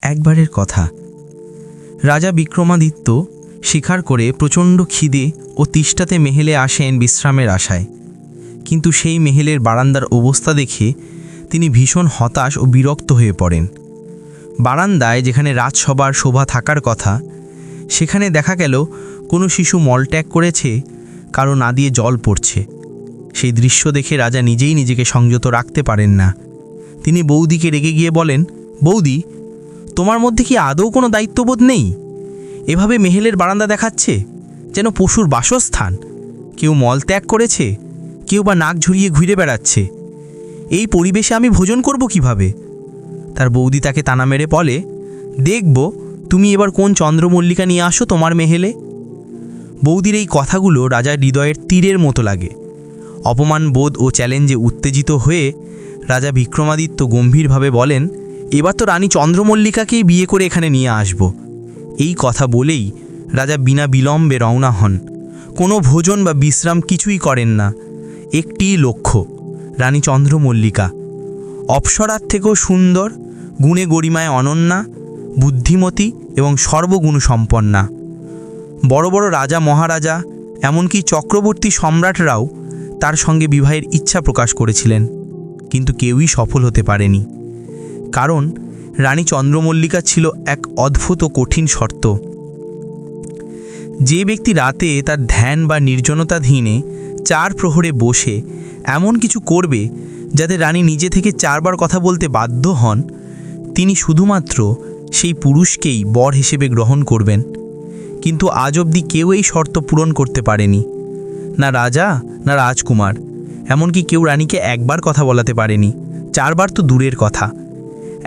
একবারের কথা। রাজা বিক্রমাদিত্য শিকার করে প্রচণ্ড খিদে ও তিষ্টাতে মেহেলে আসেন বিশ্রামের আশায়। কিন্তু সেই মেহেলের বারান্দার অবস্থা দেখে তিনি ভীষণ হতাশ ও বিরক্ত হয়ে পড়েন। বারান্দায় যেখানে রাজসভার শোভা থাকার কথা, সেখানে দেখা গেল কোনো শিশু মলত্যাগ করেছে, কারো না দিয়ে জল পড়ছে। সেই দৃশ্য দেখে রাজা নিজেই নিজেকে সংযত রাখতে পারেন না। তিনি বৌদিকে রেগে গিয়ে বলেন, বৌদি, তোমার মধ্যে কি আদৌ কোনো দায়িত্ববোধ নেই? এভাবে মেহেলের বারান্দা দেখাচ্ছে যেন পশুর বাসস্থান। কেউ মলত্যাগ করেছে, কেউ বা নাক ঝুরিয়ে ঘুরে বেড়াচ্ছে। এই পরিবেশে আমি ভোজন করব কিভাবে? তার বৌদি তাকে তানা মেরে বলে, দেখব তুমি এবার কোন চন্দ্রমল্লিকা নিয়ে আসো তোমার মেহেলে। বৌদির এই কথাগুলো রাজার হৃদয়ের তীরের মতো লাগে। অপমান বোধ ও চ্যালেঞ্জে উত্তেজিত হয়ে রাজা বিক্রমাদিত্য গম্ভীরভাবে বলেন, এবার তো রানী চন্দ্রমল্লিকাকেই বিয়ে করে এখানে নিয়ে আসব। এই কথা বলেই রাজা বিনা বিলম্বে রওনা হন। কোনো ভোজন বা বিশ্রাম কিছুই করেন না। একটিই লক্ষ্য, রানী চন্দ্রমল্লিকা। অপ্সরার থেকেও সুন্দর, গুণে গরিমায় অনন্যা, বুদ্ধিমতী এবং সর্বগুণসম্পন্না। বড় বড় রাজা মহারাজা, এমনকি চক্রবর্তী সম্রাটরাও তার সঙ্গে বিবাহের ইচ্ছা প্রকাশ করেছিলেন, কিন্তু কেউই সফল হতে পারেনি। কারণ রানী চন্দ্রমল্লিকা ছিল এক অদ্ভুত ও কঠিন শর্ত। যে ব্যক্তি রাতে তার ধ্যান বা নির্জনতাধীনে 4 প্রহরে বসে এমন কিছু করবে যাতে রানী নিজে থেকে 4 বার কথা বলতে বাধ্য হন, তিনি শুধুমাত্র সেই পুরুষকেই বর হিসেবে গ্রহণ করবেন। কিন্তু আজ অবধি কেউ এই শর্ত পূরণ করতে পারেনি, না রাজা না রাজকুমার। এমনকি কেউ রানীকে 1 বার কথা বলাতে পারেনি, 4 বার তো দূরের কথা।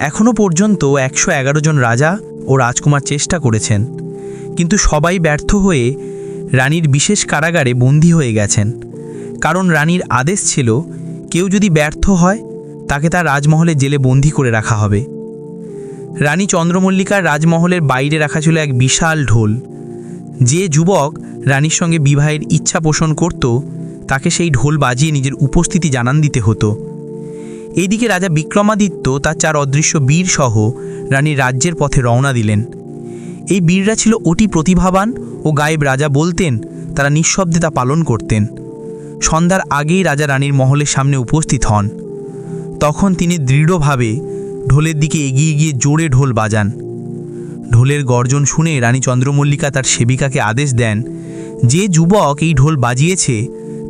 এখনও পর্যন্ত 111 জন রাজা ও রাজকুমার চেষ্টা করেছেন, কিন্তু সবাই ব্যর্থ হয়ে রানীর বিশেষ কারাগারে বন্দী হয়ে গেছেন। কারণ রানীর আদেশ ছিল, কেউ যদি ব্যর্থ হয় তাকে তার রাজমহলে জেলে বন্দী করে রাখা হবে। রানী চন্দ্রমল্লিকার রাজমহলের বাইরে রাখা ছিল এক বিশাল ঢোল। যে যুবক রানীর সঙ্গে বিবাহের ইচ্ছা পোষণ করত, তাকে সেই ঢোল বাজিয়ে নিজের উপস্থিতি জানান দিতে হতো। এইদিকে রাজা বিক্রমাদিত্য তার 4 অদৃশ্য বীর সহ রানীর রাজ্যের পথে রওনা দিলেন। এই বীররা ছিল অতি প্রতিভাবান ও গায়েব রাজা বলতেন তারা নিঃশব্দে তা পালন করতেন। সন্ধ্যার আগেই রাজা রানীর মহলের সামনে উপস্থিত হন। তখন তিনি দৃঢ়ভাবে ঢোলের দিকে এগিয়ে গিয়ে জোরে ঢোল বাজান। ঢোলের গর্জন শুনে রানী চন্দ্রমল্লিকা তার সেবিকাকে আদেশ দেন, যে যুবক এই ঢোল বাজিয়েছে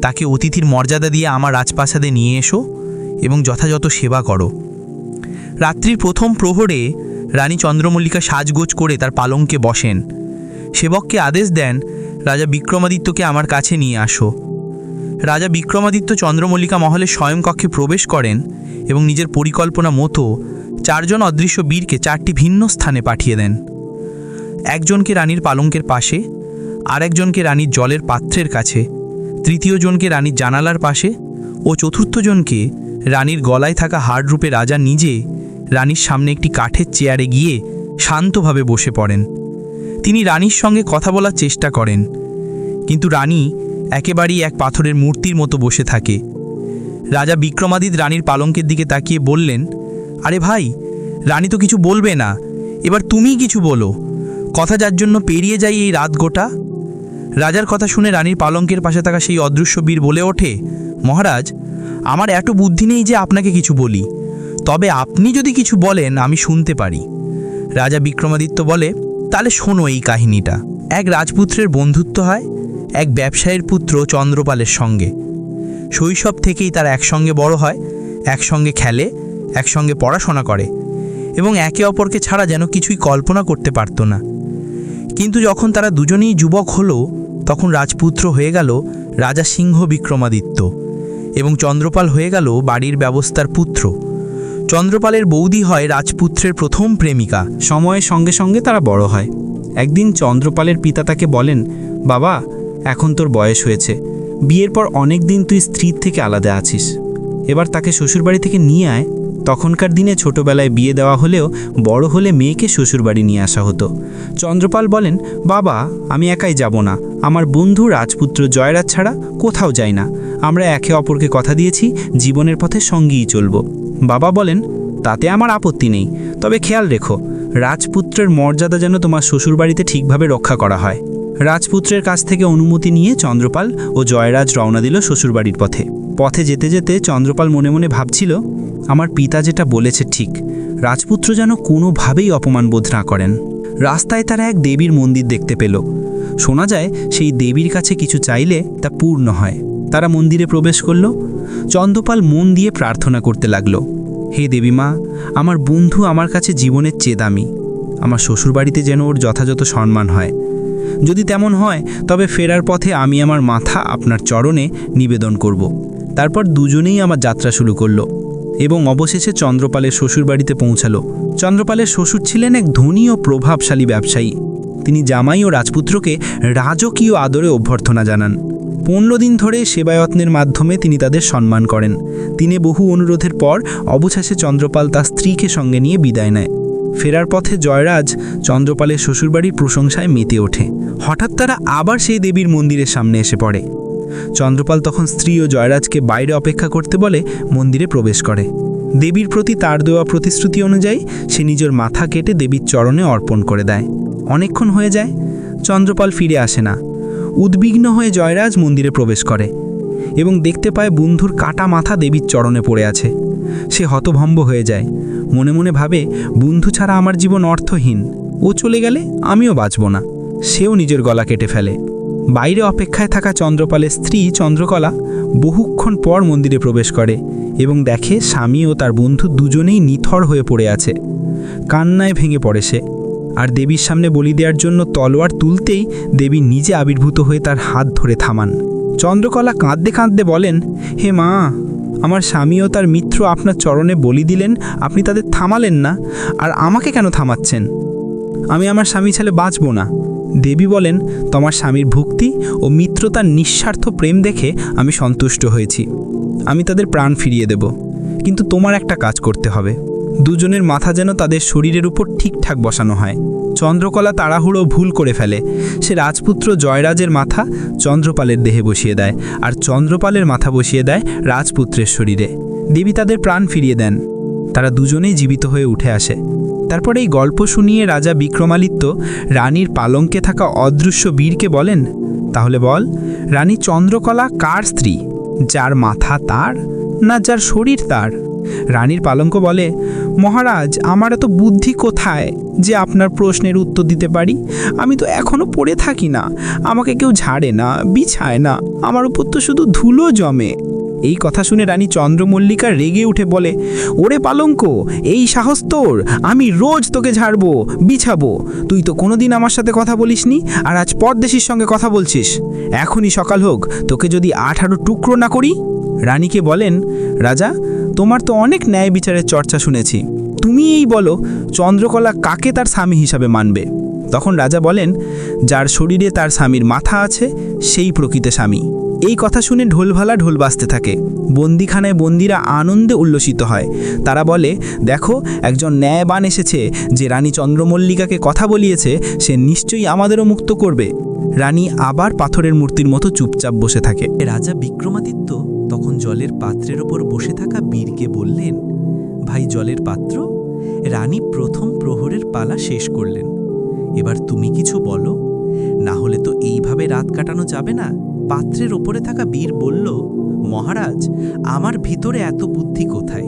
তাকে অতিথির মর্যাদা দিয়ে আমার রাজপ্রাসাদে নিয়ে এসো এবং যথাযথ সেবা করো। রাত্রির প্রথম প্রহরে রানী চন্দ্রমল্লিকা সাজগোজ করে তার পালঙ্কে বসেন। সেবককে আদেশ দেন, রাজা বিক্রমাদিত্যকে আমার কাছে নিয়ে আসো। রাজা বিক্রমাদিত্য চন্দ্রমল্লিকা মহলের শয়নকক্ষে প্রবেশ করেন এবং নিজের পরিকল্পনা মতো 4 জন অদৃশ্য বীরকে 4টি ভিন্ন স্থানে পাঠিয়ে দেন। একজনকে রানীর পালঙ্কের পাশে, আরেকজনকে রানীর জলের পাত্রের কাছে, তৃতীয় জনকে রানীর জানালার পাশে ও চতুর্থ জনকে রানীর গলায় থাকা হাড়রূপে রাজা নিজে রানীর সামনে একটি কাঠের চেয়ারে গিয়ে শান্তভাবে বসে পড়েন। তিনি রানীর সঙ্গে কথা বলার চেষ্টা করেন, কিন্তু রানী একেবারেই এক পাথরের মূর্তির মতো বসে থাকে। রাজা বিক্রমাদিত্য রানীর পালঙ্কের দিকে তাকিয়ে বললেন, আরে ভাই, রানী তো কিছু বলবে না, এবার তুমিই কিছু বলো। কথা যার জন্য পেরিয়ে যাই এই রাত গোটা। রাজার কথা শুনে রানীর পালঙ্কের পাশে থাকা সেই অদৃশ্য বীর বলে ওঠে, মহারাজ, আমার এত বুদ্ধি নেই যে আপনাকে কিছু বলি, তবে আপনি যদি কিছু বলেন আমি শুনতে পারি। রাজা বিক্রমাদিত্য বলে, তাহলে শোনো এই কাহিনীটা। এক রাজপুত্রের বন্ধুত্ব হয় এক ব্যবসায়ীর পুত্র চন্দ্রপালের সঙ্গে। শৈশব থেকেই তারা একসঙ্গে বড় হয়, একসঙ্গে খেলে, একসঙ্গে পড়াশোনা করে এবং একে অপরকে ছাড়া যেন কিছুই কল্পনা করতে পারত না। কিন্তু যখন তারা দুজনেই যুবক হলো, তখন রাজপুত্র হয়ে গেল রাজা সিংহ বিক্রমাদিত্য এবং চন্দ্রপাল হয়ে গেল বাড়ির ব্যবস্থার পুত্র। চন্দ্রপালের বৌদি হয় রাজপুত্রের প্রথম প্রেমিকা। সময়ের সঙ্গে সঙ্গে তারা বড় হয়। একদিন চন্দ্রপালের পিতা তাকে বলেন, বাবা, এখন তোর বয়স হয়েছে, বিয়ের পর অনেক দিন তুই স্ত্রীর থেকে আলাদা আছিস, এবার তাকে শ্বশুরবাড়ি থেকে নিয়ে আয়। তখনকার দিনে ছোটবেলায় বিয়ে দেওয়া হলেও বড় হলে মেয়েকে শ্বশুরবাড়ি নিয়ে আসা হতো। চন্দ্রপাল বলেন, বাবা, আমি একাই যাব না, আমার বন্ধু রাজপুত্র জয়রাজ ছাড়া কোথাও যাই না। আমরা একে অপরকে কথা দিয়েছি জীবনের পথে সঙ্গেই চলব। বাবা বলেন, তাতে আমার আপত্তি নেই, তবে খেয়াল রেখো রাজপুত্রের মর্যাদা যেন তোমার শ্বশুরবাড়িতে ঠিকভাবে রক্ষা করা হয়। রাজপুত্রের কাছ থেকে অনুমতি নিয়ে চন্দ্রপাল ও জয়রাজ রওনা দিল শ্বশুরবাড়ির পথে। পথে যেতে যেতে চন্দ্রপাল মনে মনে ভাবছিল, আমার পিতা যেটা বলেছে ঠিক, রাজপুত্র যেন কোনোভাবেই অপমান বোধ না করেন। রাস্তায় তারা এক দেবীর মন্দির দেখতে পেল। শোনা যায় সেই দেবীর কাছে কিছু চাইলে তা পূর্ণ হয়। তারা মন্দিরে প্রবেশ করল। চন্দ্রপাল মন দিয়ে প্রার্থনা করতে লাগল, হে দেবী মা, আমার বন্ধু আমার কাছে জীবনের চেয়ে দামি। আমার শ্বশুরবাড়িতে যেন ওর যথাযথ সম্মান হয়। যদি তেমন হয় তবে ফেরার পথে আমি আমার মাথা আপনার চরণে নিবেদন করব। তারপর দুজনেই আমার যাত্রা শুরু করলো এবং অবশেষে চন্দ্রপালের শ্বশুরবাড়িতে পৌঁছালো। চন্দ্রপালের শ্বশুর ছিলেন এক ধনী ও প্রভাবশালী ব্যবসায়ী। তিনি জামাই ও রাজপুত্রকে রাজকীয় আদরে অভ্যর্থনা জানান। 15 দিন ধরে সেবায়ত্নের মাধ্যমে তিনি তাদের সম্মান করেন। তিনি বহু অনুরোধের পর অবশেষে চন্দ্রপাল তার স্ত্রীকে সঙ্গে নিয়ে বিদায় নেয়। ফেরার পথে জয়রাজ চন্দ্রপালের শ্বশুরবাড়ির প্রশংসায় মেতে ওঠে। হঠাৎ তারা আবার সেই দেবীর মন্দিরের সামনে এসে পড়ে। চন্দ্রপাল তখন স্ত্রী ও জয়রাজকে বাইরে অপেক্ষা করতে বলে মন্দিরে প্রবেশ করে। দেবীর প্রতি তার দেওয়া প্রতিশ্রুতি অনুযায়ী সে নিজের মাথা কেটে দেবীর চরণে অর্পণ করে দেয়। অনেকক্ষণ হয়ে যায়, চন্দ্রপাল ফিরে আসে না। উদ্বিগ্ন হয়ে জয়রাজ মন্দিরে প্রবেশ করে এবং দেখতে পায় বন্ধুর কাটা মাথা দেবীর চরণে পড়ে আছে। সে হতভম্ব হয়ে যায়। মনে মনে ভাবে, বন্ধু ছাড়া আমার জীবন অর্থহীন। ও চলে গেলে আমিও বাঁচব না। সেও নিজের গলা কেটে ফেলে। বাইরে অপেক্ষায় থাকা চন্দ্রপালের স্ত্রী চন্দ্রকলা বহুক্ষণ পর মন্দিরে প্রবেশ করে এবং দেখে স্বামী ও তার বন্ধু দুজনেই নিথর হয়ে পড়ে আছে। কান্নায় ভেঙে পড়ে সে। আর দেবীর সামনে বলি দেওয়ার জন্য তলোয়ার তুলতেই দেবী নিজে আবির্ভূত হয়ে তার হাত ধরে থামান। চন্দ্রকলা কাঁদতে কাঁদতে বলেন, হে মা, আমার স্বামী ও তার মিত্র আপনার চরণে বলি দিলেন, আপনি তাদের থামালেন না, আর আমাকে কেন থামাচ্ছেন? আমি আমার স্বামী ছেলে বাঁচব না। দেবী বলেন, তোমার স্বামীর ভক্তি ও মিত্রতার নিঃস্বার্থ প্রেম দেখে আমি সন্তুষ্ট হয়েছি। আমি তাদের প্রাণ ফিরিয়ে দেব, কিন্তু তোমার একটা কাজ করতে হবে। দুজনের মাথা যেন তাদের শরীরের উপর ঠিকঠাক বসানো হয়। চন্দ্রকলা তাড়াহুড়ো ভুল করে ফেলে। সে রাজপুত্র জয়রাজের মাথা চন্দ্রপালের দেহে বসিয়ে দেয়, আর চন্দ্রপালের মাথা বসিয়ে দেয় রাজপুত্রের শরীরে। দেবী তাদের প্রাণ ফিরিয়ে দেন। তারা দুজনেই জীবিত হয়ে উঠে আসে। তারপর এই গল্প শুনিয়ে রাজা বিক্রমাদিত্য রানীর পালঙ্কে থাকা অদৃশ্য বীরকে বলেন, তাহলে বল, রানী চন্দ্রকলা কার স্ত্রী? যার মাথা তার, না যার শরীর তার? রানীর পালঙ্ক বলে, মহারাজ, আমার এত বুদ্ধি কোথায় যে আপনার প্রশ্নের উত্তর দিতে পারি? আমি তো এখনো পড়ে থাকি না, আমাকে কেউ ঝাড়ে না, বিছায় না, আমার উপর তো শুধু ধুলো জমে। এই কথা শুনে রানী চন্দ্রমল্লিকা রেগে উঠে বলে, ওরে পালঙ্ক, এই সাহস তোর? আমি রোজ তোকে ঝাড়বো, বিছাবো। তুই তো কোনোদিন আমার সাথে কথা বলিসনি, আর আজ পরদেশীর সঙ্গে কথা বলছিস। এখনই সকাল হোক, তোকে যদি 18 টুকরো না করি। রানীকে বলেন, রাজা, তোমার তো অনেক ন্যায় বিচারের চর্চা শুনেছি। তুমি এই বলো, চন্দ্রকলা কাকে তার স্বামী হিসাবে মানবে? তখন রাজা বলেন, যার শরীরে তার স্বামীর মাথা আছে সেই প্রকৃত স্বামী। এই কথা শুনে ঢোলভালা ঢোল বাজতে থাকে। বন্দিখানায় বন্দিরা আনন্দে উল্লসিত হয়। তারা বলে, দেখো, একজন ন্যায়বান এসেছে। যে রানী চন্দ্রমল্লিকাকে কথা বলিয়েছে সে নিশ্চয়ই আমাদেরও মুক্ত করবে। রানী আবার পাথরের মূর্তির মতো চুপচাপ বসে থাকে। রাজা বিক্রমাদিত্য তখন জলের পাত্রের ওপর বসে থাকা বীরকে বললেন, ভাই জলের পাত্র, রানী প্রথম প্রহরের পালা শেষ করলেন। এবার তুমি কিছু বলো, না হলে তো এইভাবে রাত কাটানো যাবে না। পাত্রের ওপরে থাকা বীর বলল, মহারাজ, আমার ভিতরে এত বুদ্ধি কোথায়?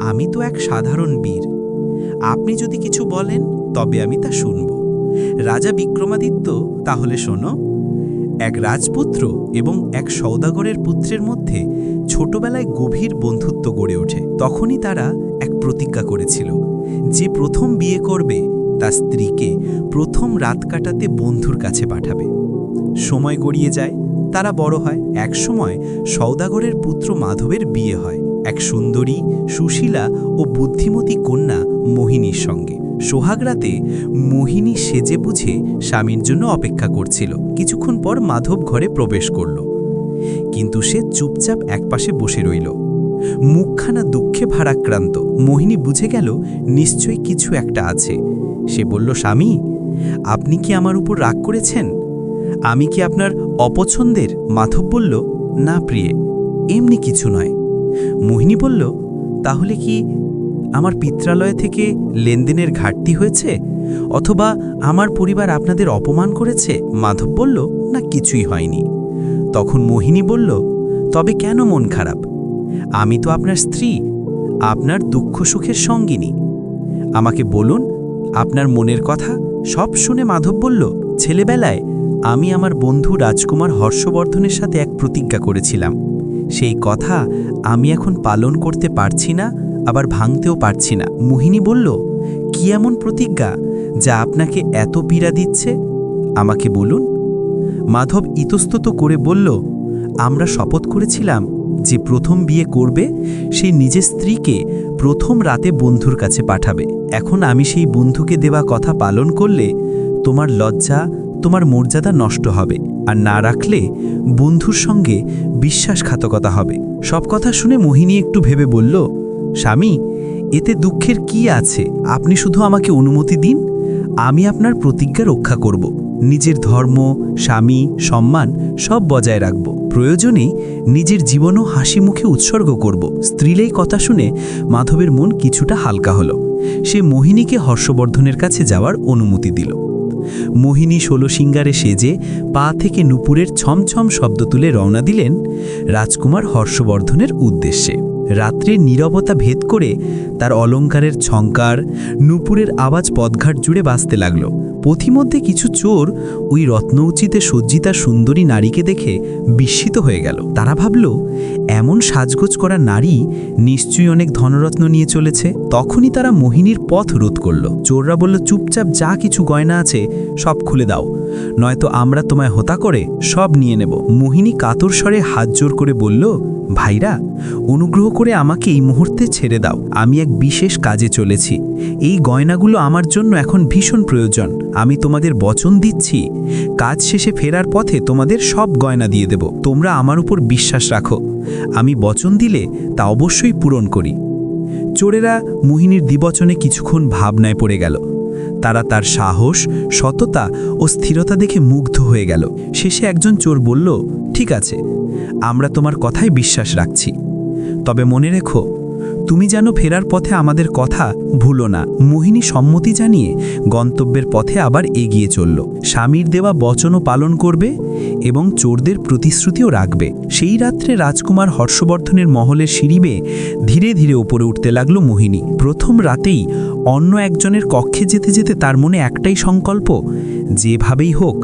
আমি তো এক সাধারণ বীর। আপনি যদি কিছু বলেন তবে আমি তা শুনব। রাজা বিক্রমাদিত্য, তাহলে শোনো। এক রাজপুত্র এবং এক সওদাগরের পুত্রের মধ্যে ছোটবেলায় গভীর বন্ধুত্ব গড়ে ওঠে। তখনই তারা এক প্রতিজ্ঞা করেছিল, যে প্রথম বিয়ে করবে তার স্ত্রীকে প্রথম রাত কাটাতে বন্ধুর কাছে পাঠাবে। সময় গড়িয়ে যায়, তারা বড় হয়। এক সময় সওদাগরের পুত্র মাধবের বিয়ে হয় এক সুন্দরী, সুশীলা ও বুদ্ধিমতী কন্যা মোহিনীর সঙ্গে। সোহাগরাতে মোহিনী সেজে বুঝে স্বামীর জন্য অপেক্ষা করছিল। কিছুক্ষণ পর মাধব ঘরে প্রবেশ করল, কিন্তু সে চুপচাপ একপাশে বসে রইল, মুখখানা দুঃখে ভারাক্রান্ত। মোহিনী বুঝে গেল নিশ্চয়ই কিছু একটা আছে। সে বলল, স্বামী, আপনি কি আমার উপর রাগ করেছেন? আমি কি আপনার অপছন্দের? মাধব বলল, না প্রিয়ে, এমনি কিছু নয়। মোহিনী বলল, তাহলে কি আমার পিত্রালয় থেকে লেনদেনের ঘাটতি হয়েছে, অথবা আমার পরিবার আপনাদের অপমান করেছে? মাধব বলল, না, কিছুই হয়নি। তখন মোহিনী বলল, তবে কেন মন খারাপ? আমি তো আপনার স্ত্রী, আপনার দুঃখ সুখের সঙ্গিনী। আমাকে বলুন আপনার মনের কথা। সব শুনে মাধব বলল, ছেলেবেলায় আমি আমার বন্ধু রাজকুমার হর্ষবর্ধনের সাথে এক প্রতিজ্ঞা করেছিলাম। সেই কথা আমি এখন পালন করতে পারছি না, আবার ভাঙতেও পারছি না। মোহিনী বলল, কি এমন প্রতিজ্ঞা যা আপনাকে এত পীড়া দিচ্ছে? আমাকে বলুন। মাধব ইতস্তত করে বলল, আমরা শপথ করেছিলাম যে প্রথম বিয়ে করবে সে নিজের স্ত্রীকে প্রথম রাতে বন্ধুর কাছে পাঠাবে। এখন আমি সেই বন্ধুকে দেওয়া কথা পালন করলে তোমার লজ্জা, তোমার মর্যাদা নষ্ট হবে, আর না রাখলে বন্ধুর সঙ্গে বিশ্বাসঘাতকতা হবে। সব কথা শুনে মোহিনী একটু ভেবে বলল, স্বামী, এতে দুঃখের কি আছে? আপনি শুধু আমাকে অনুমতি দিন, আমি আপনার প্রতিজ্ঞা রক্ষা করব। নিজের ধর্ম, স্বামী, সম্মান সব বজায় রাখব। প্রয়োজনে নিজের জীবনও হাসি মুখে উৎসর্গ করব। স্ত্রীলেই কথা শুনে মাধবের মন কিছুটা হালকা হলো। সে মোহিনীকে হর্ষবর্ধনের কাছে যাওয়ার অনুমতি দিল। মোহিনী 16 সিঙ্গারে সেজে পা থেকে নূপুরের ছমছম শব্দ তুলে রওনা দিলেন রাজকুমার হর্ষবর্ধনের উদ্দেশ্যে। রাত্রে নীরবতা ভেদ করে তার অলঙ্কারের ঝংকার, নূপুরের আওয়াজ পথঘাট জুড়ে বাজতে লাগল। পথিমধ্যে কিছু চোর ওই রত্নউচিতে সজ্জিতা সুন্দরী নারীকে দেখে বিস্মিত হয়ে গেল। তারা ভাবল, এমন সাজগোজ করা নারী নিশ্চয়ই অনেক ধনরত্ন নিয়ে চলেছে। তখনই তারা মোহিনীর পথ রোধ করল। চোররা বলল, চুপচাপ যা কিছু গয়না আছে সব খুলে দাও, নয়তো আমরা তোমায় হত্যা করে সব নিয়ে নেব। মোহিনী কাতর স্বরে হাত জোর করে বলল, ভাইরা, অনুগ্রহ করে আমাকে এই মুহূর্তে ছেড়ে দাও। আমি এক বিশেষ কাজে চলেছি। এই গয়নাগুলো আমার জন্য এখন ভীষণ প্রয়োজন। আমি তোমাদের বচন দিচ্ছি, কাজ শেষে ফেরার পথে তোমাদের সব গয়না দিয়ে দেব। তোমরা আমার উপর বিশ্বাস রাখো। আমি বচন দিলে তা অবশ্যই পূরণ করি। চোরেরা মোহিনীর দ্বিবচনে কিছুক্ষণ ভাবনায় পড়ে গেল। তারা তার সাহস, সততা ও স্থিরতা দেখে মুগ্ধ হয়ে গেল। শেষে একজন চোর বলল, ঠিক আছে, আমরা তোমার কথায় বিশ্বাস রাখছি, তবে মনে রেখো তুমি যেন ফেরার পথে আমাদের কথা ভুলো না। মোহিনী সম্মতি জানিয়ে গন্তব্যের পথে আবার এগিয়ে চলল। স্বামীর দেওয়া বচনও পালন করবে এবং চোরদের প্রতিশ্রুতিও রাখবে। সেই রাত্রে রাজকুমার হর্ষবর্ধনের মহলের সিঁড়ি বেয়ে ধীরে ধীরে উপরে উঠতে লাগল মোহিনী। প্রথম রাতেই অন্য একজনের কক্ষে যেতে যেতে তার মনে একটাই সংকল্প, যেভাবেই হোক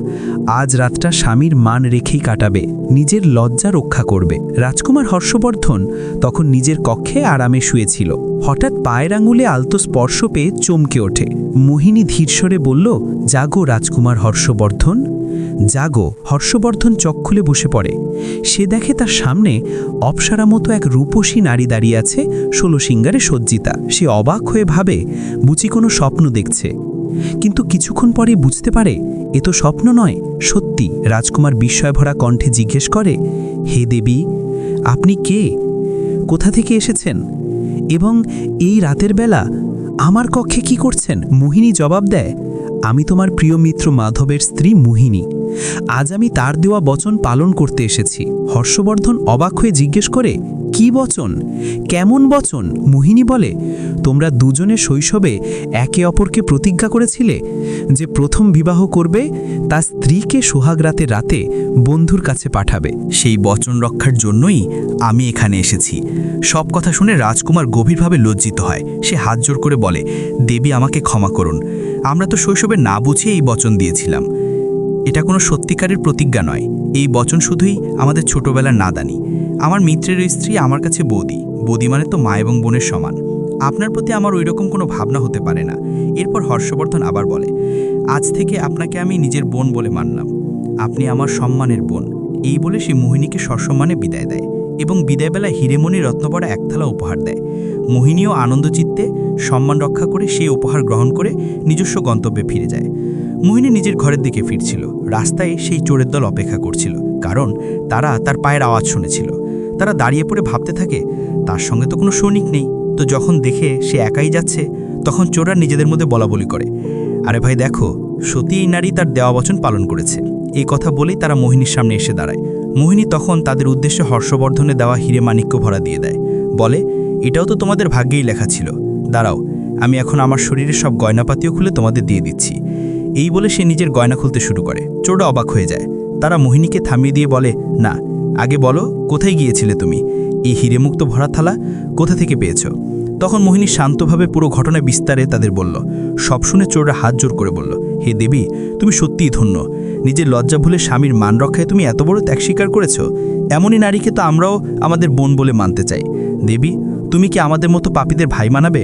আজ রাতটা স্বামীর মান রেখেই কাটাবে, নিজের লজ্জা রক্ষা করবে। রাজকুমার হর্ষবর্ধন তখন নিজের কক্ষে আরামে শুয়েছিল। হঠাৎ পায়ের আঙুলে আলতো স্পর্শ পেয়ে চমকে ওঠে। মোহিনী ধীরস্বরে বলল, জাগো রাজকুমার হর্ষবর্ধন, জাগো। হর্ষবর্ধন চোখ খুলে বসে পড়ে। সে দেখে তার সামনে অপ্সরা মতো এক রূপসী নারী দাঁড়িয়ে আছে 16 সিঙ্গারে সজ্জিতা। সে অবাক হয়ে ভাবে বুঝি কোনো স্বপ্ন দেখছে, কিন্তু কিছুক্ষণ পরে বুঝতে পারে এ তো স্বপ্ন নয়, সত্যি। রাজকুমার বিস্ময়ভরা কণ্ঠে জিজ্ঞেস করে, হে দেবী, আপনি কে? কোথা থেকে এসেছেন? এবং এই রাতের বেলা আমার কক্ষে কি করছেন? মোহিনী জবাব দেয়, আমি তোমার প্রিয় মিত্র মাধবের স্ত্রী মোহিনী। আজ আমি তার দেওয়া বচন পালন করতে এসেছি। হর্ষবর্ধন অবাক হয়ে জিজ্ঞেস করে, কি বচন? কেমন বচন? মোহিনী বলে, তোমরা দুজনে শৈশবে একে অপরকে প্রতিজ্ঞা করেছিলে যে প্রথম বিবাহ করবে তার স্ত্রীকে সোহাগ রাতের রাতে বন্ধুর কাছে পাঠাবে। সেই বচন রক্ষার জন্যই আমি এখানে এসেছি। সব কথা শুনে রাজকুমার গভীরভাবে লজ্জিত হয়। সে হাত জোর করে বলে, দেবী, আমাকে ক্ষমা করুন। আমরা তো শৈশবে না বুঝে এই বচন দিয়েছিলাম। এটা কোনো সত্যিকারের প্রতিজ্ঞা নয়। এই বচন শুধুই আমাদের ছোটবেলার নাদানি। আমার মিত্রের স্ত্রী আমার কাছে বৌদি। বৌদি মানে তো মা এবং বোনের সমান। আপনার প্রতি আমার ওই রকম কোনো ভাবনা হতে পারে না। এরপর হর্ষবর্ধন আবার বলে, আজ থেকে আপনাকে আমি নিজের বোন বলে মানলাম। আপনি আমার সম্মানের বোন। এই বলে সে মোহিনীকে সসম্মানে বিদায় দেয় এবং বিদায়বেলায় হিরেমণি রত্নপরা একথালা উপহার দেয়। মোহিনীও আনন্দচিত্তে সম্মান রক্ষা করে সেই উপহার গ্রহণ করে নিজস্ব গন্তব্যে ফিরে যায়। মোহিনী নিজের ঘরের দিকে ফিরছিল। রাস্তায় সেই চোরের দল অপেক্ষা করছিল, কারণ তারা তার পায়ের আওয়াজ শুনেছিল। তারা দাঁড়িয়ে পড়ে ভাবতে থাকে, তার সঙ্গে তো কোনো সৈনিক নেই, তো যখন দেখে সে একাই যাচ্ছে তখন চোররা নিজেদের মধ্যে বলাবলি করে, আরে ভাই দেখো, সত্যি এই নারী তার দেওয়া বচন পালন করেছে। এই কথা বলেই তারা মোহিনীর সামনে এসে দাঁড়ায়। মোহিনী তখন তাদের উদ্দেশ্যে হর্ষবর্ধনে দেওয়া হিরে মাণিক্য ভরা দিয়ে দেয়। বলে, এটাও তো তোমাদের ভাগ্যেই লেখা ছিল। দাঁড়াও, আমি এখন আমার শরীরের সব গয়নাপাতিও খুলে তোমাদের দিয়ে দিচ্ছি। এই বলে সে নিজের গয়না খুলতে শুরু করে। চোররা অবাক হয়ে যায়। তারা মোহিনীকে থামিয়ে দিয়ে বলে, না, আগে বলো কোথায় গিয়েছিলে তুমি? এই হিরেমুক্ত ভরা থালা কোথা থেকে পেয়েছো? তখন মোহিনী শান্তভাবে পুরো ঘটনা বিস্তারে তাদের বলল। সব শুনে চোররা হাত জোর করে বলল, হে দেবী, তুমি সত্যিই ধন্য। নিজের লজ্জা ভুলে স্বামীর মান রক্ষায় তুমি এত বড় ত্যাগ স্বীকার করেছো। এমনই নারীকে তো আমরাও আমাদের বোন বলে মানতে চাই। দেবী, তুমি কি আমাদের মতো পাপীদের ভাই মানাবে?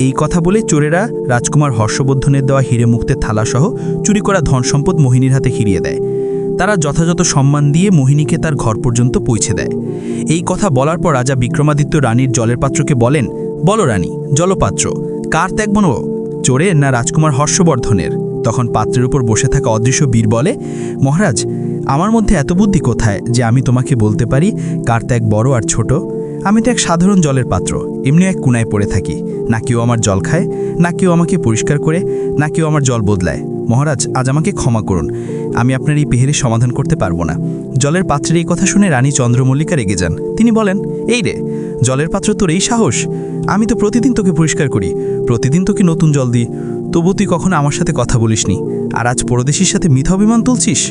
এই কথা বলে চোরেরা রাজকুমার হর্ষবর্ধনের দেওয়া হিরে মুক্তের থালাসহ চুরি করা ধন সম্পদ মোহিনীর হাতে ফিরিয়ে দেয়। তারা যথাযথ সম্মান দিয়ে মোহিনীকে তার ঘর পর্যন্ত পৌঁছে দেয়। এই কথা বলার পর রাজা বিক্রমাদিত্য রানীর জলের পাত্রকে বলেন, বলো রানী, জলপাত্র কার ত্যাগ বনব, চোরের না রাজকুমার হর্ষবর্ধনের? তখন পাত্রের উপর বসে থাকা অদৃশ্য বীর বলে, মহারাজ, আমার মধ্যে এত বুদ্ধি কোথায় যে আমি তোমাকে বলতে পারি কার ত্যাগ বড় আর ছোট? আমি তো এক সাধারণ জলের পাত্র, এমনি এক কোনায় পড়ে থাকি। না কেউ আমার জল খায়, না কেউ আমাকে পরিষ্কার করে, না কেউ আমার জল বদলায়। মহারাজ, আজ আমাকে ক্ষমা করুন, আমি আপনার এই পেহেরের সমাধান করতে পারবো না। জলের পাত্রের এই কথা শুনে রানী চন্দ্রমল্লিকা রেগে যান। তিনি বলেন, এই রে, জলের পাত্র তোর এই সাহস? আমি তো প্রতিদিন তোকে পরিষ্কার করি, প্রতিদিন তোকে নতুন জল দিই, তবু তুই কখনো আমার সাথে কথা বলিসনি, আর আজ পরদেশীর সাথে মিথ্যা অভিমান তুলছিস।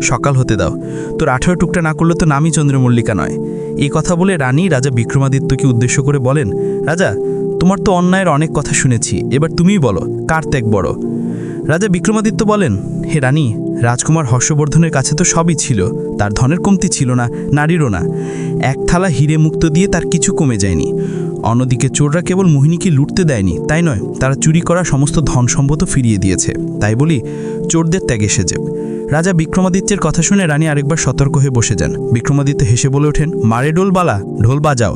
সকাল হতে দাও, তোর 18 টুকটা না করলে তো নামই চন্দ্রমল্লিকা নয়। এই কথা বলে রানী রাজা বিক্রমাদিত্যকে উদ্দেশ্য করে বলেন, রাজা, তোমার তো অন্যায়ের অনেক কথা শুনেছি, এবার তুমিই বলো কার ত্যাগ বড়? রাজা বিক্রমাদিত্য বলেন, হে রানী, রাজকুমার হর্ষবর্ধনের কাছে তো সবই ছিল, তার ধনের কমতি ছিল না, নারীরও না। এক থালা হিরে মুক্ত দিয়ে তার কিছু কমে যায়নি। অন্যদিকে চোররা কেবল মোহিনীকে লুটতে দেয়নি তাই নয়, তারা চুরি করা সমস্ত ধন সম্পদও ফিরিয়ে দিয়েছে। তাই বলি, চোরদের ত্যাগ এসেছে। রাজা বিক্রমাদিত্যের কথা শুনে রানী আরেকবার সতর্ক হয়ে বসে যান। বিক্রমাদিত্য হেসে বলে ওঠেন, মারে ঢোলবালা, ঢোল বাজাও।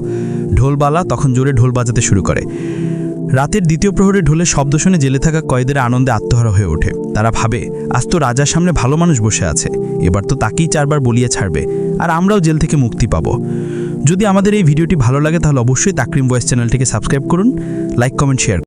ঢোলবালা তখন জোরে ঢোল বাজাতে শুরু করে। রাতের দ্বিতীয় প্রহরে ঢোলের শব্দ শুনে জেলে থাকা কয়েদের আনন্দে আত্মহারা হয়ে ওঠে। তারা ভাবে, আজ তো রাজার সামনে ভালো মানুষ বসে আছে, এবার তো তাকেই 4 বার বলিয়ে ছাড়বে, আর আমরাও জেল থেকে মুক্তি পাব। যদি আমাদের এই ভিডিওটি ভালো লাগে তাহলে অবশ্যই তাকরিম ভয়েস চ্যানেলটিকে সাবস্ক্রাইব করুন, লাইক, কমেন্ট, শেয়ার।